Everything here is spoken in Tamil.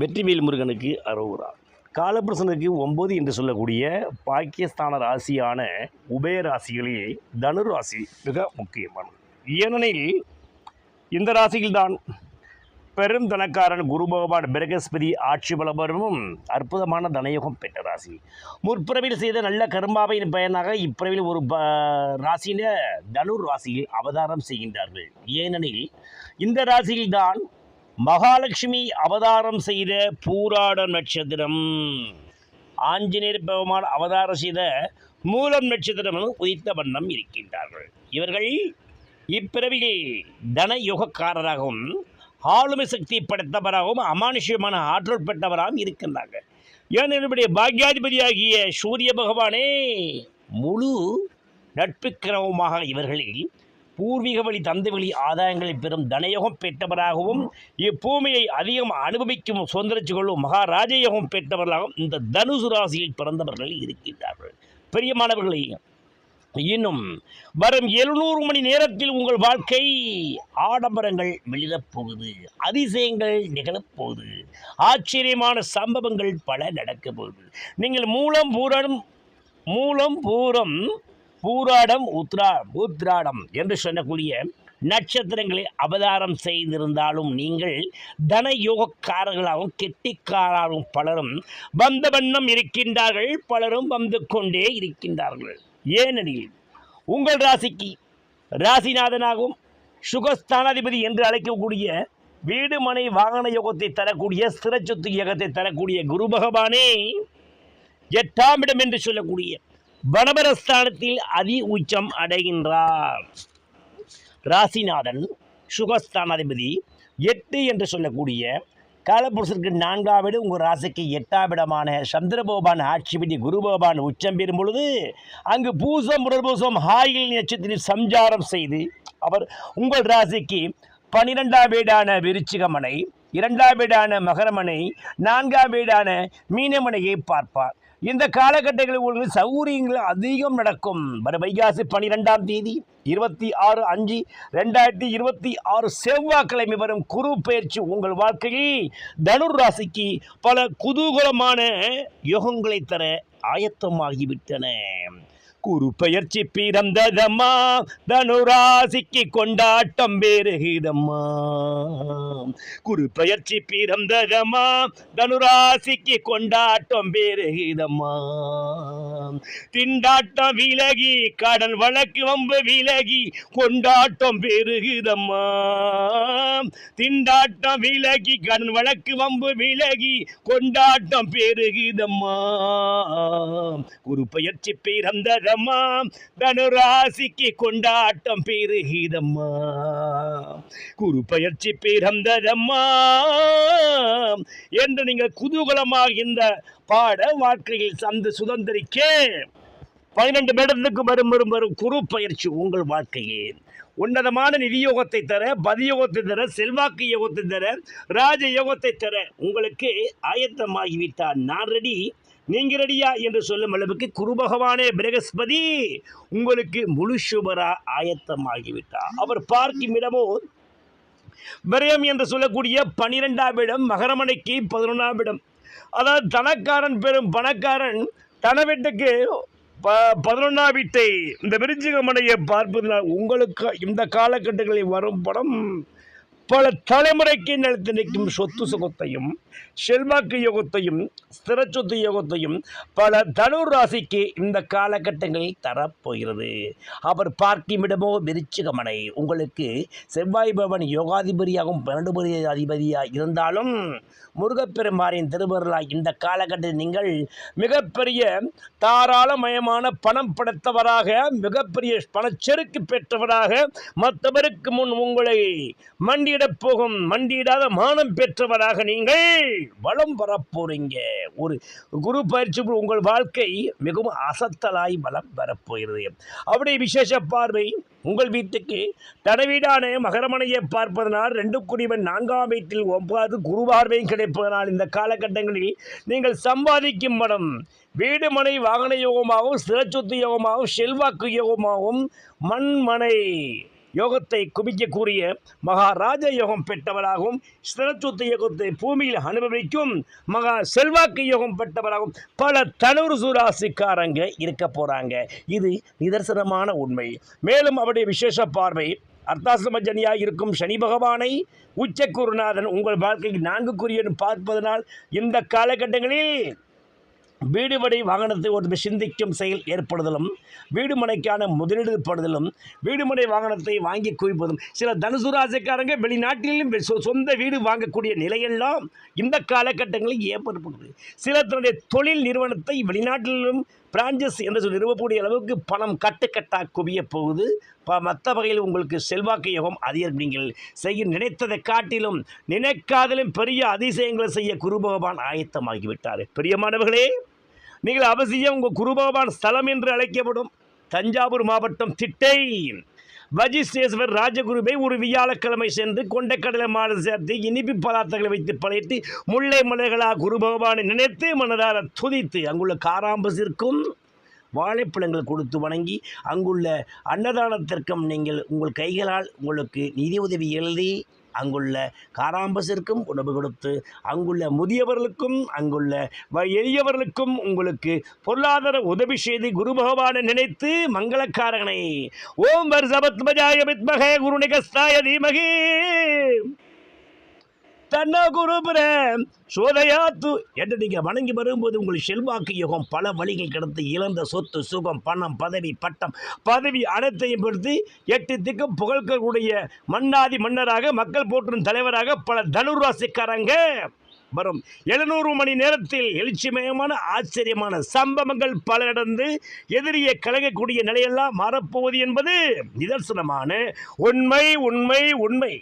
வெற்றிவேல் முருகனுக்கு அரோகரா. காலபுருஷனுக்கு 9 என்று சொல்லக்கூடிய பாக்கியஸ்தான ராசியான உபயராசிகளில் தனுர் ராசி மிக முக்கியமானது. ஏனெனில் இந்த ராசியில்தான் பெரும் தனக்காரன் குரு பகவான் பிரகஸ்பதி ஆட்சி பலபரமும் அற்புதமான தனயோகம் பெற்ற ராசி. முற்பிறவில் செய்த நல்ல கர்மாவின் பயனாக இப்பிறவில் ஒரு ராசியில தனுர் ராசியில் அவதாரம் செய்கின்றார்கள். ஏனெனில் இந்த ராசியில்தான் மகாலட்சுமி அவதாரம் செய்த பூராட நட்சத்திரம், ஆஞ்சநேயர் பெருமாள் அவதாரம் செய்த மூலம் நட்சத்திரம் உதித்த வண்ணம் இருக்கின்றார்கள். இவர்கள் இப்பிறவியில் தன யோகக்காரராகவும் ஆளுமை சக்தி படைத்தவராகவும் அமானுஷ்யமான ஆற்றல் பெற்றவராகவும் இருக்கின்றார்கள். ஏனெனுடைய பாக்யாதிபதியாகிய சூரிய பகவானே முழு நட்புக்கிரமமாக இவர்களில் பூர்வீக வழி தந்தை வழி ஆதாயங்களை பெறும் தனயோகம் பெற்றவராகவும் இப்பூமியை அதிகம் அனுபவிக்கும் சுதந்திரிச்சு கொள்ளும் மகாராஜயோகம் பெற்றவர்களாகவும் இந்த தனுசு ராசியில் பிறந்தவர்கள் இருக்கின்றார்கள். பெரியமானவர்களை இன்னும் வரும் 700 மணி நேரத்தில் உங்கள் வாழ்க்கை ஆடம்பரங்கள் வெளியிடப் போகுது, அதிசயங்கள் நிகழப்போகுது, ஆச்சரியமான சம்பவங்கள் பல நடக்கப் போகுது. நீங்கள் மூலம் பூராடம் உத்ராடம் என்று சொல்லக்கூடிய நட்சத்திரங்களை அவதாரம் செய்திருந்தாலும் நீங்கள் தன யோகக்காரர்களாகவும் கெட்டிக்காரரும் பலரும் வந்த வண்ணம் இருக்கின்றார்கள். பலரும் வந்து கொண்டே இருக்கின்றார்கள். ஏனெனில் உங்கள் ராசிக்கு ராசிநாதனாகவும் சுகஸ்தானாதிபதி என்று அழைக்கக்கூடிய வீடு மனை வாகன யோகத்தை தரக்கூடிய ஸ்திரச்சொத்து யோகத்தை தரக்கூடிய குரு பகவானே 8ஆம் இடம் என்று சொல்லக்கூடிய வனபரஸ்தானத்தில் அதி உச்சம் அடைகின்றார். ராசிநாதன் சுகஸ்தானாதிபதி 8 என்று சொல்லக்கூடிய காலபுருஷனுக்கு 4ஆம் இடம், உங்கள் ராசிக்கு 8ஆம் இடமான சந்திரபகவான் ஆட்சிபதி குரு பகவான் உச்சம் பெறும் பொழுது அங்கு பூசம் புனர்பூசம் ஆயில் நட்சத்திரத்தில் சஞ்சாரம் செய்து அவர் உங்கள் ராசிக்கு 12ஆம் வீடான விருச்சிகமனை, 2ஆம் வீடான மகரமனை, 4ஆம் வீடான மீனமனையை பார்ப்பார். இந்த காலகட்டங்களில் உங்களுக்கு சௌகரியங்கள் அதிகம் நடக்கும். வரும் வைகாசி 12ஆம் தேதி 26/5/2026 செவ்வாய்க்கிழமை வரும் குரு பயிற்சி உங்கள் வாழ்க்கையில் தனுர் ராசிக்கு பல குதூகலமான யோகங்களை தர ஆயத்தமாகிவிட்டன. குரு பெயர்ச்சி பிறந்ததம்மா, தனுராசிக்கு கொண்டாட்டம் பெருகுதம்மா. குரு பெயர்ச்சி பிறந்ததம்மா, தனுராசிக்கு கொண்டாட்டம் பெருகுதம்மா. திண்டாட்டம் விலகி கடன் வழக்கு வம்பு விலகி கொண்டாட்டம் பெருகுதம்மா. திண்டாட்டம் விலகி கடன் வழக்கு வம்பு விலகி கொண்டாட்டம் பெருகுதம்மா. குரு பெயர்ச்சி பிறந்ததம்மா, தனுராசிக்கு கொண்டாட்டம் பெருகுதம்மா. குரு பயிற்சி பிறந்ததம்மா என்று நீங்கள் குதூகலமாக இந்த பாட வாழ்க்கையில் சந்து சுதந்திரிக்க 12 இடத்துக்கு வரும் குரு பயிற்சி உங்கள் வாழ்க்கையில் உன்னதமான நிதி யோகத்தை தர, பதியோகத்தை தர, செல்வாக்கு யோகத்தை தர, ராஜ யோகத்தை தர உங்களுக்கு ஆயத்தமாகிவிட்டார். நான் ரெடி, நீங்கள் ரெடியா என்று சொல்லும் அளவுக்கு குரு பகவானே பிரகஸ்பதி உங்களுக்கு முழு சுபரா ஆயத்தமாகிவிட்டார். அவர் பார்க்கும் இடமோ விரயம் என்று சொல்லக்கூடிய 12ஆம் இடம், மகரமனைக்கு 11ஆம் இடம். அதாவது தனக்காரன் பெரும் பணக்காரன் தன வீட்டுக்கு 11ஆம் வீட்டை இந்த விருச்சிகமனையை பார்ப்பதனால் உங்களுக்கு இந்த காலகட்டங்களில் வரும் படம் பல தலைமுறைக்கு நிலைத்து நிற்கும் சொத்து சுகத்தையும் செல்வாக்கு யோகத்தையும் ஸ்திர சொத்து யோகத்தையும் பல தனுர் ராசிக்கு இந்த காலகட்டங்களில் தரப்போகிறது. அவர் பார்க்கும் இடமோ விருச்சிகமனை உங்களுக்கு செவ்வாய் பவன் யோகாதிபதியாகவும் 12 அதிபதியாக இருந்தாலும் முருகப்பெருமாரின் திருவருளாய் இந்த காலகட்டத்தில் நீங்கள் மிகப்பெரிய தாராளமயமான பணம் படைத்தவராக, மிகப்பெரிய பணச்செருக்கு பெற்றவராக, மற்றவருக்கு முன் உங்களை மண்டியிடப் போகும் மண்டியிடாத மானம் பெற்றவராக நீங்கள் வளம் வரப்போறீங்க. ஒரு குரு பயிற்சி உங்கள் வாழ்க்கை மிகவும் அசத்தலாய் வளம் வரப்போகிறது. அப்படியே விசேஷ பார்வை உங்கள் வீட்டுக்கு தனவீடான மகரமனையை பார்ப்பதனால் 2 குடிவன் 4ஆம் வீட்டில் 9 குரு பார்வையும் கிடைப்பதனால் இந்த காலகட்டங்களில் நீங்கள் சம்பாதிக்கும் பணம் வீடு மனை வாகன யோகமாகவும், சிறச்சொத்து யோகமாகவும், செல்வாக்கு யோகமாகவும், மண்மனை யோகத்தை குவிக்கக்கூடிய மகாராஜ யோகம் பெற்றவராகவும் ஸ்திரச்சுத்த யோகத்தை பூமியில் அனுபவிக்கும் மகா செல்வாக்கு யோகம் பெற்றவராகவும் பல தனுசு ராசிக்காரங்க இருக்க போகிறாங்க. இது நிதர்சனமான உண்மை. மேலும் அவருடைய விசேஷ பார்வை அர்த்தாசிரமஜனியாக இருக்கும் சனி பகவானை உச்ச குருநாதன் உங்கள் வாழ்க்கைக்கு 4 குறியன் பார்ப்பதனால் இந்த காலகட்டங்களில் வீடு மனை வாகனத்தை ஒரு சிந்திக்கும் செயல் ஏற்படுதலும், வீடு மனைக்கான முதலீடு படுதலும், வீடு மனை வாகனத்தை வாங்கி குவிப்பதும், சில தனுசு ராசிக்காரங்க வெளிநாட்டிலும் சொந்த வீடு வாங்கக்கூடிய நிலையெல்லாம் இந்த காலகட்டங்களில் ஏற்படுகிறது. சிலர் தன்னுடைய தொழில் நிறுவனத்தை வெளிநாட்டிலும் பிரான்சஸ் என்று சொல்லி நிறுவக்கூடிய அளவுக்கு பணம் கட்டுக்கட்டாக குவிய போகுது. மற்ற வகையில் உங்களுக்கு செல்வாக்கு யோகம் அதிகம். நீங்கள் செய்ய நினைத்ததை காட்டிலும் நினைக்காதலும் பெரிய அதிசயங்களை செய்ய குரு பகவான் ஆயத்தமாகிவிட்டார். பிரியமானவர்களே, நீங்கள் அவசியம் உங்கள் குரு பகவான் ஸ்தலம் என்று அழைக்கப்படும் தஞ்சாவூர் மாவட்டம் திட்டை வஜிஸ்டேஸ்வர் ராஜகுருவை ஒரு வியாழக்கிழமை சென்று கொண்டைக்கடலை மாலை சேர்த்து இனிப்பு பதார்த்தங்களை வைத்து பழைத்து முல்லை மலைகளாக குரு பகவானை நினைத்து மனதார துதித்து அங்குள்ள காராம்பசிற்கும் வாழைப்பழங்கள் கொடுத்து வணங்கி அங்குள்ள அன்னதானத்திற்கும் நீங்கள் உங்கள் கைகளால் உங்களுக்கு நிதி உதவி எழுதி அங்குள்ள காராம்பசிற்கும் உணவு கொடுத்து அங்குள்ள முதியவர்களுக்கும் அங்குள்ள எளியவர்களுக்கும் உங்களுக்கு பொருளாதார உதவி செய்து குரு பகவானை நினைத்து மங்களக்காரகனை ஓம் வர்ஷபத்மஜாய வித்மகே குருநிகஸ்தாய தீமகி தன்ன குருபுர சோதயாத்து என்று நீங்கள் வணங்கி வரும்போது உங்கள் செல்வாக்கு யோகம் பல வழிகள் கிடைத்து இழந்த சொத்து சுகம் பணம் பதவி பட்டம் பதவி அனைத்தையும் பொறுத்து 8 திக்கும் புகழ்கக்கூடிய மன்னாதி மன்னராக மக்கள் போற்றும் தலைவராக பல தனுராசிக்காரங்க வரும் 700 மணி நேரத்தில் எழுச்சிமயமான ஆச்சரியமான சம்பவங்கள் பல நடந்து எதிரியை கலங்கக்கூடிய நிலையெல்லாம் மாறப்போவது என்பது நிதர்சனமான உண்மை உண்மை உண்மை.